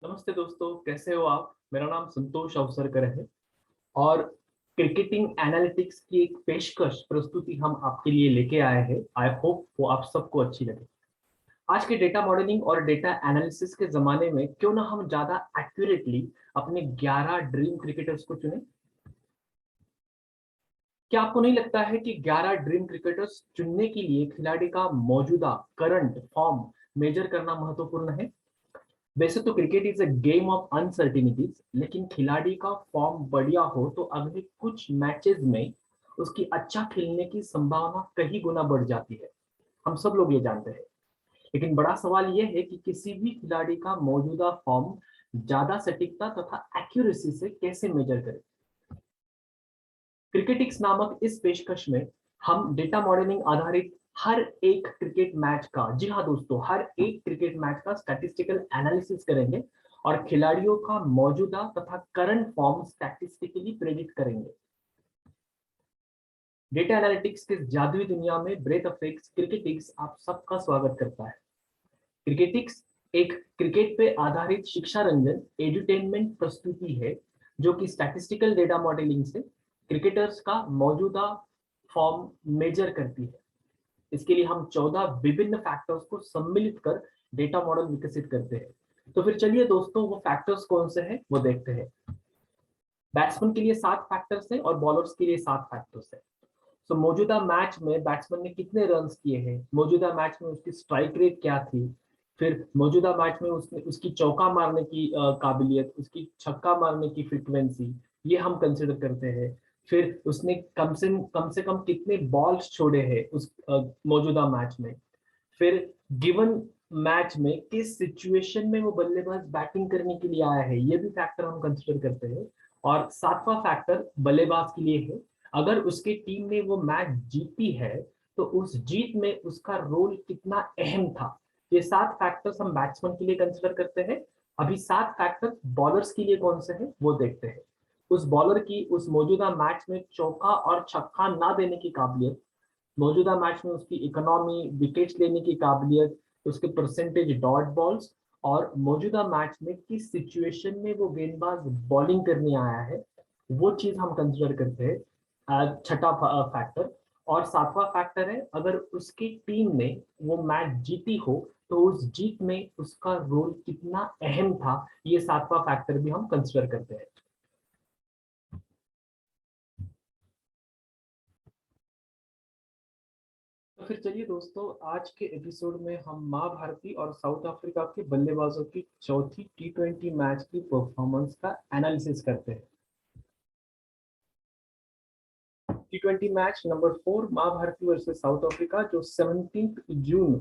नमस्ते दोस्तों, कैसे हो आप। मेरा नाम संतोष अवसरकर है और क्रिकेटिंग एनालिटिक्स की एक पेशकश प्रस्तुति हम आपके लिए लेके आए हैं। आई होप वो आप सबको अच्छी लगे। आज के डेटा मॉडलिंग और डेटा एनालिसिस के जमाने में क्यों ना हम ज्यादा एक्यूरेटली अपने 11 ड्रीम क्रिकेटर्स को चुनें। क्या आपको नहीं लगता है कि 11 ड्रीम क्रिकेटर्स चुनने के लिए खिलाड़ी का मौजूदा करंट फॉर्म मेजर करना महत्वपूर्ण है। वैसे तो cricket is a game of uncertainties, लेकिन खिलाड़ी का फॉर्म बढ़िया हो तो अगले कुछ मैचेस में उसकी अच्छा खेलने की संभावना कई गुना बढ़ जाती है। हम सब लोग ये जानते हैं। लेकिन बड़ा सवाल यह है कि किसी भी खिलाड़ी का मौजूदा फॉर्म ज्यादा सटीकता तथा एक्यूरेसी से कैसे मेजर करें। क्रिकेटिक्स नामक इस पेशकश में हम डेटा मॉडलिंग आधारित हर एक क्रिकेट मैच का, जी हाँ दोस्तों, हर एक क्रिकेट मैच का स्टैटिस्टिकल एनालिसिस करेंगे और खिलाड़ियों का मौजूदा तथा करंट फॉर्म स्टैटिस्टिकली प्रेडिक्ट करेंगे। डेटा एनालिटिक्स के जादुई दुनिया में ब्रेथ ऑफ क्रिकेटिक्स आप सबका स्वागत करता है। क्रिकेटिक्स एक क्रिकेट पे आधारित शिक्षा रंजन एडुटेनमेंट प्रस्तुति है जो कि स्टैटिस्टिकल डेटा मॉडलिंग से क्रिकेटर्स का मौजूदा फॉर्म मेजर करती है। इसके लिए हम 14 विभिन्न फैक्टर्स को सम्मिलित कर डेटा मॉडल विकसित करते हैं। तो फिर चलिए दोस्तों, वो फैक्टर्स कौन से हैं वो देखते हैं। बैट्समैन के लिए 7 फैक्टर्स हैं और बॉलर्स के लिए 7 फैक्टर्स हैं। तो मौजूदा मैच में बैट्समैन ने कितने रन्स किए हैं, मौजूदा मैच में उसकी स्ट्राइक रेट क्या थी, फिर मौजूदा मैच में उसने उसकी चौका मारने की काबिलियत, उसकी छक्का मारने की फ्रीक्वेंसी, ये हम कंसिडर करते हैं। फिर उसने कम से कम कितने बॉल्स छोड़े हैं उस मौजूदा मैच में। फिर गिवन मैच में किस सिचुएशन में वो बल्लेबाज बैटिंग करने के लिए आया है, ये भी फैक्टर हम कंसिडर करते हैं। और 7वां फैक्टर बल्लेबाज के लिए है। अगर उसकी टीम ने वो मैच जीती है तो उस जीत में उसका रोल कितना अहम था। ये 7 फैक्टर्स हम बैट्समैन के लिए कंसिडर करते हैं। अभी 7 फैक्टर्स बॉलर्स के लिए कौन से हैं वो देखते हैं। उस बॉलर की उस मौजूदा मैच में चौका और छक्का ना देने की काबिलियत, मौजूदा मैच में उसकी इकोनॉमी, विकेट्स लेने की काबिलियत, उसके परसेंटेज डॉट बॉल्स, और मौजूदा मैच में किस सिचुएशन में वो गेंदबाज बॉलिंग करने आया है, वो चीज हम कंसिडर करते हैं छठा फैक्टर। और 7वां फैक्टर है, अगर उसकी टीम ने वो मैच जीती हो तो उस जीत में उसका रोल कितना अहम था, ये 7वां फैक्टर भी हम कंसिडर करते हैं। तो फिर चलिए दोस्तों, आज के एपिसोड में हम माँ भारती और साउथ अफ्रीका के बल्लेबाजों की चौथी T20 मैच की परफॉर्मेंस का एनालिसिस करते हैं। T20 मैच नंबर 4 माँ भारती वर्सेस साउथ अफ्रीका, जो 17 जून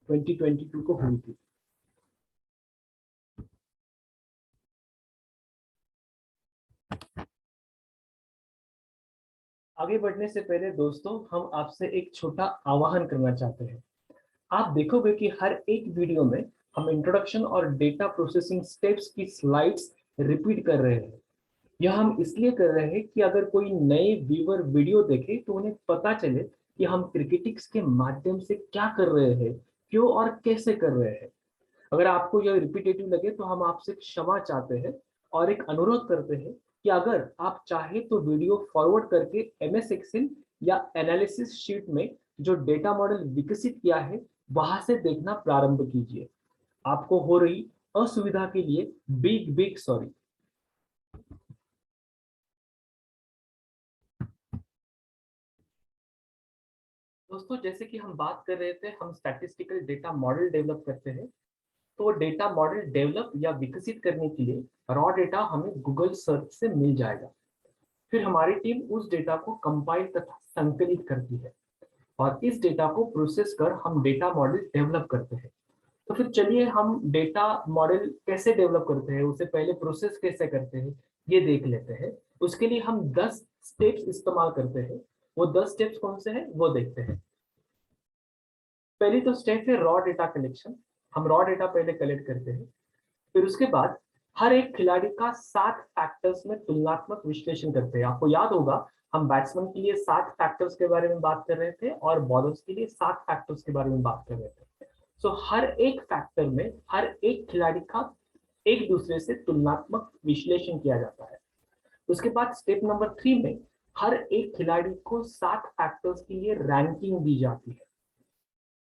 2022 को हुई थी। आगे बढ़ने से पहले दोस्तों, हम आपसे एक छोटा आह्वान करना चाहते हैं। आप देखोगे कि हर एक वीडियो में हम इंट्रोडक्शन और डेटा प्रोसेसिंग स्टेप्स की स्लाइड्स रिपीट कर रहे हैं। यह हम इसलिए कर रहे हैं कि अगर कोई नए व्यूअर वीडियो देखे तो उन्हें पता चले कि हम क्रिकेटिक्स के माध्यम से क्या कर रहे हैं, क्यों और कैसे कर रहे हैं। अगर आपको यह रिपीटेटिव लगे तो हम आपसे क्षमा चाहते हैं और एक अनुरोध करते हैं कि अगर आप चाहे तो वीडियो फॉरवर्ड करके MS एक्सेल या एनालिसिस शीट में जो डेटा मॉडल विकसित किया है वहां से देखना प्रारंभ कीजिए। आपको हो रही असुविधा के लिए बिग बिग सॉरी। दोस्तों, जैसे कि हम बात कर रहे थे, हम स्टैटिस्टिकल डेटा मॉडल डेवलप करते हैं। तो डेटा मॉडल डेवलप या विकसित करने के लिए रॉ डेटा हमें गूगल सर्च से मिल जाएगा। फिर हमारी टीम उस डेटा को कंपाइल तथा संकलित करती है और इस डेटा को प्रोसेस कर हम डेटा मॉडल डेवलप करते हैं। तो फिर चलिए, हम डेटा मॉडल कैसे डेवलप करते हैं, उससे पहले प्रोसेस कैसे करते हैं ये देख लेते हैं। उसके लिए हम 10 स्टेप्स इस्तेमाल करते हैं। वो 10 स्टेप्स कौन से हैं वो देखते हैं। पहली तो स्टेप है रॉ डेटा कलेक्शन। हम रॉ डेटा पहले कलेक्ट करते हैं। फिर उसके बाद हर एक खिलाड़ी का 7 फैक्टर्स में तुलनात्मक विश्लेषण करते हैं। आपको याद होगा, हम बैट्समैन के लिए 7 फैक्टर्स के बारे में बात कर रहे थे और बॉलर्स के लिए 7 फैक्टर्स के बारे में बात कर रहे थे। सो हर एक फैक्टर में हर एक खिलाड़ी का एक दूसरे से तुलनात्मक विश्लेषण किया जाता है। उसके बाद स्टेप नंबर 3 में हर एक खिलाड़ी को 7 फैक्टर्स के लिए रैंकिंग दी जाती है।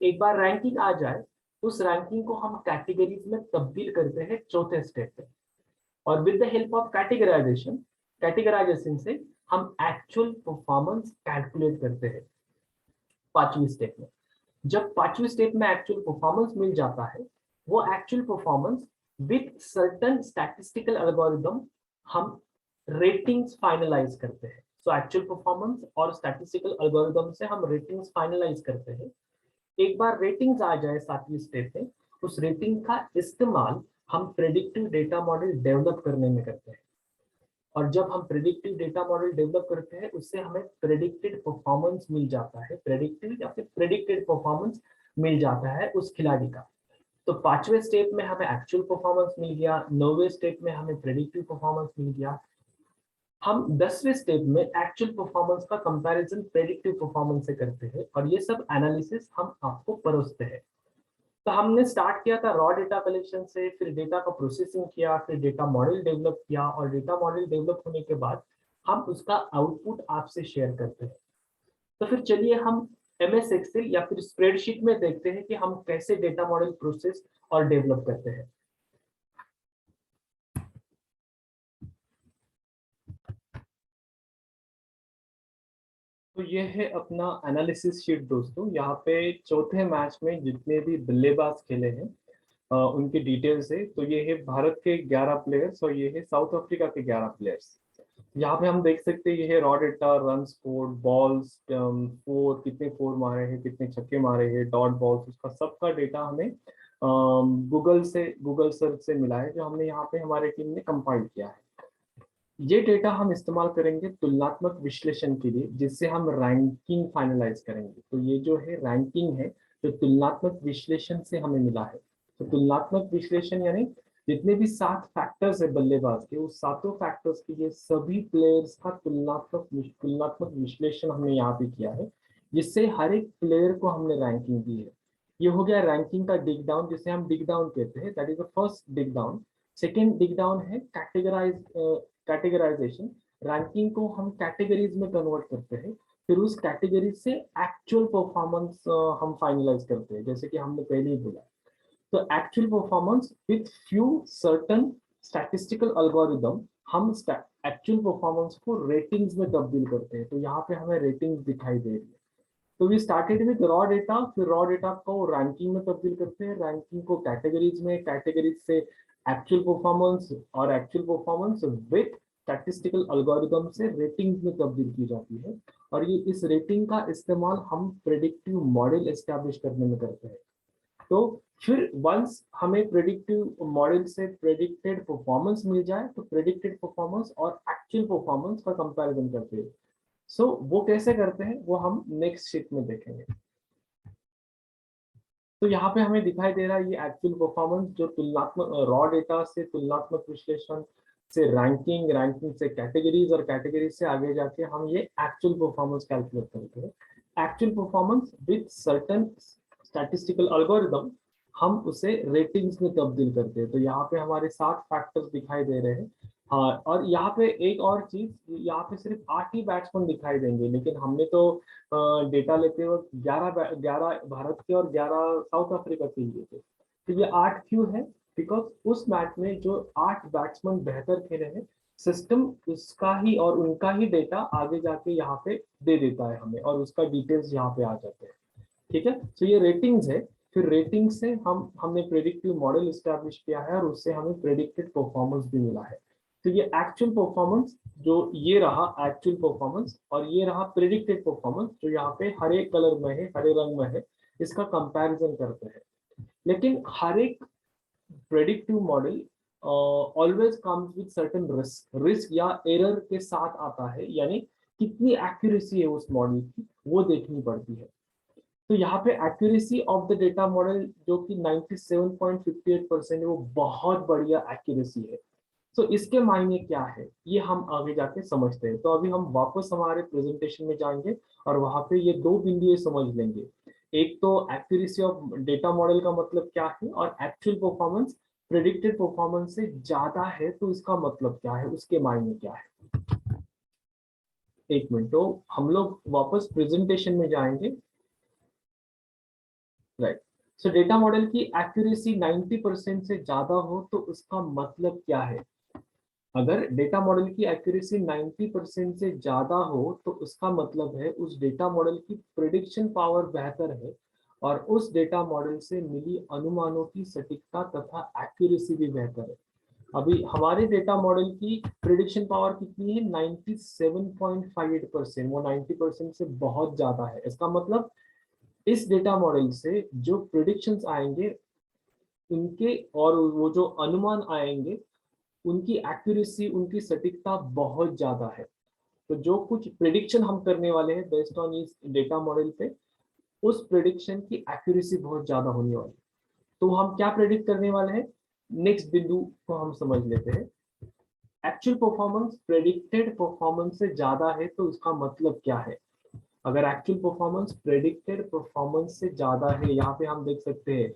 एक बार रैंकिंग आ जाए, उस रैंकिंग को हम कैटेगरीज में तब्दील करते हैं चौथे स्टेप में, और with the help of categorisation से हम एक्चुअल परफॉर्मेंस कैलकुलेट करते हैं पांचवी स्टेप में। जब पांचवी स्टेप में एक्चुअल परफॉर्मेंस मिल जाता है, वो actual performance with certain statistical algorithm हम रेटिंग्स फाइनलाइज करते हैं। सो एक्चुअल परफॉर्मेंस और स्टैटिस्टिकल एल्गोरिदम से हम रेटिंग्स फाइनलाइज करते हैं। एक बार रेटिंग्स आ जाए सातवीं स्टेप में, उस रेटिंग का इस्तेमाल हम प्रेडिक्टिव डेटा मॉडल डेवलप करने में करते हैं। और जब हम प्रेडिक्टिव डेटा मॉडल डेवलप करते हैं, उससे हमें प्रेडिक्टेड परफॉर्मेंस मिल जाता है, प्रेडिक्टिव या फिर प्रेडिक्टेड परफॉर्मेंस मिल जाता है उस खिलाड़ी का। तो पांचवें स्टेप में हमें एक्चुअल परफॉर्मेंस मिल गया, नौवें स्टेप में हमें प्रेडिक्टिव परफॉर्मेंस मिल गया। हम 10वें स्टेप में एक्चुअल परफॉर्मेंस का कंपैरिजन प्रेडिक्टिव परफॉर्मेंस से करते हैं, और ये सब एनालिसिस हम आपको परोसते हैं। तो हमने स्टार्ट किया था रॉ डेटा कलेक्शन से, फिर डेटा का प्रोसेसिंग किया, फिर डेटा मॉडल डेवलप किया, और डेटा मॉडल डेवलप होने के बाद हम उसका आउटपुट आपसे शेयर करते हैं। तो फिर चलिए हम एमएस एक्सेल या फिर स्प्रेडशीट में देखते हैं कि हम कैसे डेटा मॉडल प्रोसेस और डेवलप करते हैं। तो ये है अपना एनालिसिस शीट दोस्तों। यहाँ पे चौथे मैच में जितने भी बल्लेबाज खेले हैं उनकी डिटेल्स है। तो ये है भारत के 11 प्लेयर्स और ये है साउथ अफ्रीका के 11 प्लेयर्स। यहाँ पे हम देख सकते हैं ये है raw data, run score, balls, four कितने फोर मारे हैं, कितने छक्के मारे हैं, डॉट बॉल्स, उसका सबका डेटा हमें गूगल सर्च से मिला है, जो हमने यहाँ पे हमारे टीम ने कंपाइल किया है। ये डेटा हम इस्तेमाल करेंगे तुलनात्मक विश्लेषण के लिए, जिससे हम रैंकिंग फाइनलाइज करेंगे। तो ये जो है रैंकिंग है, जो तुलनात्मक विश्लेषण से हमें मिला है। तो तुलनात्मक विश्लेषण यानी जितने भी 7 फैक्टर्स है बल्लेबाज के, उस सातों फैक्टर्स के लिए सभी प्लेयर्स का तुलनात्मक विश्लेषण हमने यहाँ पे किया है, जिससे हर एक प्लेयर को हमने रैंकिंग दी है। ये हो गया रैंकिंग का डिग डाउन, जिसे हम डिग डाउन कहते हैं, that is the first dig down. Second dig down है कैटेगराइजेशन। रैंकिंग को हम कैटेगरीज में कन्वर्ट करते हैं, फिर उस कैटेगरी से एक्चुअल परफॉर्मेंस हम फाइनलाइज करते हैं, जैसे कि हमने पहले ही बोला। तो actual performance with few certain statistical algorithm हम एक्चुअल परफॉर्मेंस को रेटिंग्स में तब्दील करते हैं। तो यहाँ पे हमें रेटिंग्स दिखाई दे रही है। तो we started with raw data, फिर रॉ डेटा को रैंकिंग में तब्दील करते हैं, रैंकिंग को कैटेगरीज में, कैटेगरीज से एक्चुअल परफॉर्मेंस, और actual performance with statistical algorithm से रेटिंग में तब्दील की जाती है। और ये इस रेटिंग का इस्तेमाल हम प्रेडिक्टिव मॉडल एस्टैब्लिश करने में करते हैं। तो फिर वंस हमें प्रेडिक्टिव मॉडल से प्रेडिक्टेड परफॉर्मेंस मिल जाए, तो प्रेडिक्टेड परफॉर्मेंस और एक्चुअल परफॉर्मेंस का कंपैरिजन करते हैं। सो वो कैसे करते हैं वो हम नेक्स्ट शीट में देखेंगे। तो यहाँ पे हमें दिखाई दे रहा है ये एक्चुअल परफॉर्मेंस, जो तुलनात्मक रॉ डेटा से तुलनात्मक विश्लेषण से रैंकिंग, रैंकिंग से कैटेगरीज, और कैटेगरीज से आगे जाके हम ये एक्चुअल परफॉर्मेंस कैलकुलेट करते हैं। Actual performance with certain statistical algorithm हम उसे रेटिंग्स में तब्दील करते हैं। तो यहाँ पे हमारे 7 फैक्टर्स दिखाई दे रहे हैं। हाँ, और यहाँ पे एक और चीज, यहाँ पे सिर्फ 8 ही बैट्समैन दिखाई देंगे, लेकिन हमने तो डेटा लेते वक्त 11 भारत के और 11 साउथ अफ्रीका के लिए थे। तो ये 8 क्यों है? बिकॉज उस मैच में जो 8 बैट्समैन बेहतर खेले हैं, सिस्टम उसका ही और उनका ही डेटा आगे जाके यहाँ पे दे देता है हमें, और उसका डिटेल्स यहाँ पे आ जाते हैं। ठीक है, तो ये रेटिंग्स है। फिर रेटिंग से हमने प्रेडिक्टिव मॉडल इस्टेब्लिश किया है, और उससे हमें प्रेडिक्टेड परफॉर्मेंस भी मिला है। तो ये एक्चुअल परफॉर्मेंस, जो ये रहा एक्चुअल परफॉर्मेंस, और ये रहा प्रेडिक्टेड परफॉर्मेंस, जो यहाँ पे हरे कलर में है, हरे रंग में है, इसका कंपैरिजन करते हैं। लेकिन हर एक predictive model always comes with certain risk या एरर के साथ आता है, यानी कितनी एक्यूरेसी है उस मॉडल की, वो देखनी पड़ती है। तो यहाँ पे accuracy of the data model जो कि 97.58% है, वो बहुत बढ़िया एक्यूरेसी है। तो इसके मायने क्या है ये हम आगे जाके समझते हैं। तो अभी हम वापस हमारे प्रेजेंटेशन में जाएंगे, और वहां पे ये दो बिंदु समझ लेंगे। एक तो एक्यूरेसी ऑफ डेटा मॉडल का मतलब क्या है, और एक्चुअल परफॉर्मेंस प्रेडिक्टेड परफॉर्मेंस से ज्यादा है तो इसका मतलब क्या है, उसके मायने क्या है। एक मिनट, तो हम लोग वापस प्रेजेंटेशन में जाएंगे। राइट। सो डेटा मॉडल की एक्यूरेसी 90% से ज्यादा हो तो उसका मतलब क्या है। अगर डेटा मॉडल की एक्यूरेसी 90% से ज्यादा हो तो उसका मतलब है उस डेटा मॉडल की प्रिडिक्शन पावर बेहतर है और उस डेटा मॉडल से मिली अनुमानों की सटीकता तथा एक्यूरेसी भी बेहतर है। अभी हमारे डेटा मॉडल की प्रिडिक्शन पावर कितनी है, 97.58%। वो 90% से बहुत ज्यादा है। इसका मतलब इस डेटा मॉडल से जो प्रिडिक्शंस आएंगे उनके और वो जो अनुमान आएंगे उनकी एक्यूरेसी, उनकी सटीकता बहुत ज्यादा है। तो जो कुछ प्रिडिक्शन हम करने वाले हैं बेस्ड ऑन इस डेटा मॉडल पे, उस प्रिडिक्शन की एक्यूरेसी बहुत ज्यादा होने वाली है। तो हम क्या प्रेडिक्ट करने वाले हैं, नेक्स्ट बिंदु को हम समझ लेते हैं। एक्चुअल परफॉर्मेंस प्रेडिक्टेड परफॉर्मेंस से ज्यादा है तो इसका मतलब क्या है। अगर एक्चुअल परफॉर्मेंस प्रेडिक्टेड परफॉर्मेंस से ज्यादा है, यहाँ पे हम देख सकते हैं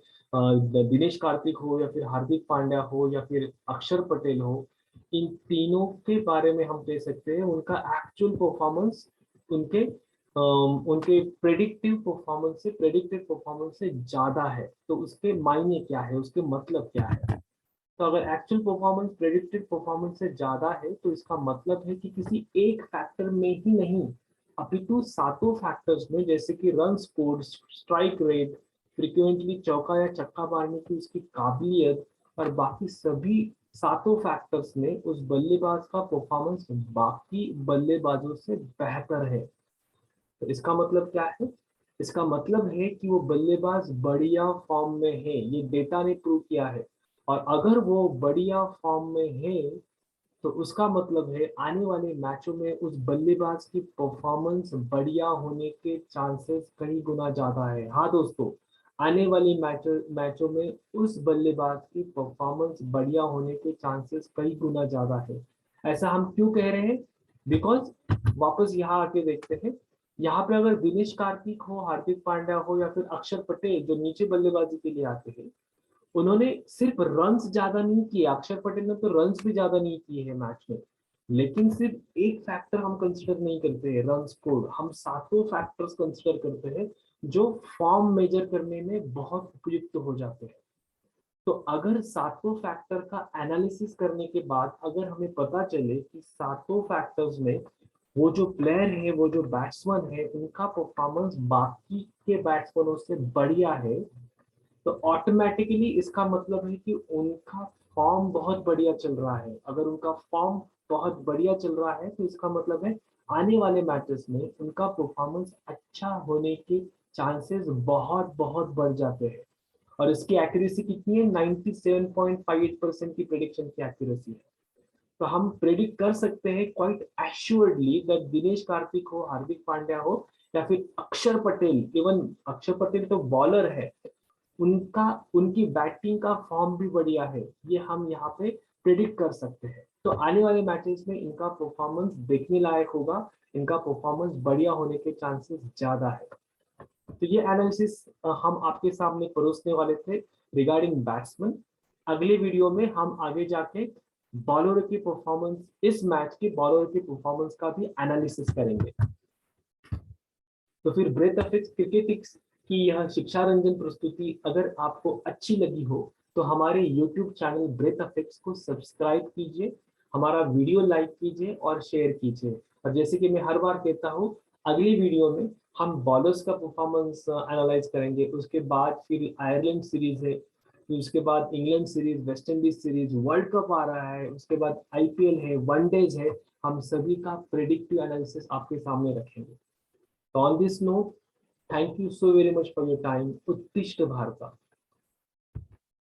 दिनेश कार्तिक हो या फिर हार्दिक पांड्या हो या फिर अक्षर पटेल हो, इन तीनों के बारे में हम कह सकते हैं उनका एक्चुअल परफॉर्मेंस उनके उनके प्रेडिक्टेड परफॉर्मेंस से ज्यादा है तो उसके मायने क्या है, उसके मतलब क्या है। तो अगर एक्चुअल परफॉर्मेंस प्रेडिक्टेड परफॉर्मेंस से ज्यादा है तो इसका मतलब है कि किसी एक फैक्टर में ही नहीं अपितु सातों फैक्टर्स में, जैसे कि run score, strike rate, frequently चौका या छक्का मारने की उसकी काबिलियत और बाकी सभी सातों फैक्टर्स में उस बल्लेबाज का परफॉर्मेंस बाकी बल्लेबाजों से बेहतर है। तो इसका मतलब क्या है, इसका मतलब है कि वो बल्लेबाज बढ़िया फॉर्म में है, ये डेटा ने प्रूव किया है। और अगर वो बढ़िया फॉर्म में है तो उसका मतलब है आने वाले मैचों में उस बल्लेबाज की परफॉर्मेंस बढ़िया होने के चांसेस कई गुना ज्यादा है। हाँ दोस्तों, आने वाली मैचों में उस बल्लेबाज की परफॉर्मेंस बढ़िया होने के चांसेस कई गुना ज्यादा है। ऐसा हम क्यों कह रहे हैं, बिकॉज वापस यहाँ आके देखते हैं। यहाँ पे अगर दिनेश कार्तिक हो, हार्दिक पांड्या हो या फिर अक्षर पटेल जो नीचे बल्लेबाजी के लिए आते हैं, उन्होंने सिर्फ रन्स ज्यादा नहीं किए, अक्षर पटेल ने तो रन्स भी ज्यादा नहीं किए हैं मैच में, लेकिन सिर्फ एक फैक्टर हम कंसिडर नहीं करते हैं, रन स्कोर। हम सातों फैक्टर्स कंसिडर करते हैं जो फॉर्म मेजर करने में बहुत उपयुक्त हो जाते हैं। तो अगर सातों फैक्टर का एनालिसिस करने के बाद अगर हमें पता चले कि सातों फैक्टर्स में वो जो प्लेयर है, वो जो बैट्समैन है, उनका परफॉर्मेंस बाकी के बैट्समैनों से बढ़िया है, तो ऑटोमेटिकली इसका मतलब है कि उनका फॉर्म बहुत बढ़िया चल रहा है। अगर उनका फॉर्म बहुत बढ़िया चल रहा है तो इसका मतलब है आने वाले मैचेस में उनका परफॉर्मेंस अच्छा होने के चांसेस बहुत बहुत बढ़ जाते हैं। और इसकी एक्यूरेसी कितनी है, 97.58% की प्रेडिक्शन की एक्यूरेसी है। तो हम प्रेडिक्ट कर सकते हैं क्वाइट एश्योर्डली दैट दिनेश कार्तिक हो, हार्दिक पांड्या हो या फिर अक्षर पटेल, इवन अक्षर पटेल तो बॉलर है, उनका उनकी बैटिंग का फॉर्म भी बढ़िया है, ये हम यहाँ पे प्रिडिक्ट कर सकते हैं। तो आने वाले मैचेस में इनका परफॉर्मेंस देखने लायक होगा, इनका परफॉर्मेंस बढ़िया होने के चांसेस ज्यादा है। तो ये एनालिसिस हम आपके सामने परोसने वाले थे रिगार्डिंग बैट्समैन। अगले वीडियो में हम आगे जाके बॉलर की परफॉर्मेंस, इस मैच के बॉलर की परफॉर्मेंस का भी एनालिसिस करेंगे। तो फिर ब्रेथ अफेक्स क्रिकेटिक्स की यह शिक्षा रंजन प्रस्तुति अगर आपको अच्छी लगी हो तो हमारे YouTube चैनल ब्रेथ अफेक्स को सब्सक्राइब कीजिए, हमारा वीडियो लाइक कीजिए और शेयर कीजिए। और जैसे कि मैं हर बार कहता हूँ, अगली वीडियो में हम बॉलर्स का परफॉर्मेंस एनालाइज करेंगे, उसके बाद फिर आयरलैंड सीरीज है, फिर उसके बाद England series, West Indies series, World Cup आ रहा है, उसके बाद IPL है, वनडेज है। हम सभी का प्रेडिक्टिव एनालिसिस आपके सामने रखेंगे। So on this note, thank you so very much for your time. Uttishta Bharata.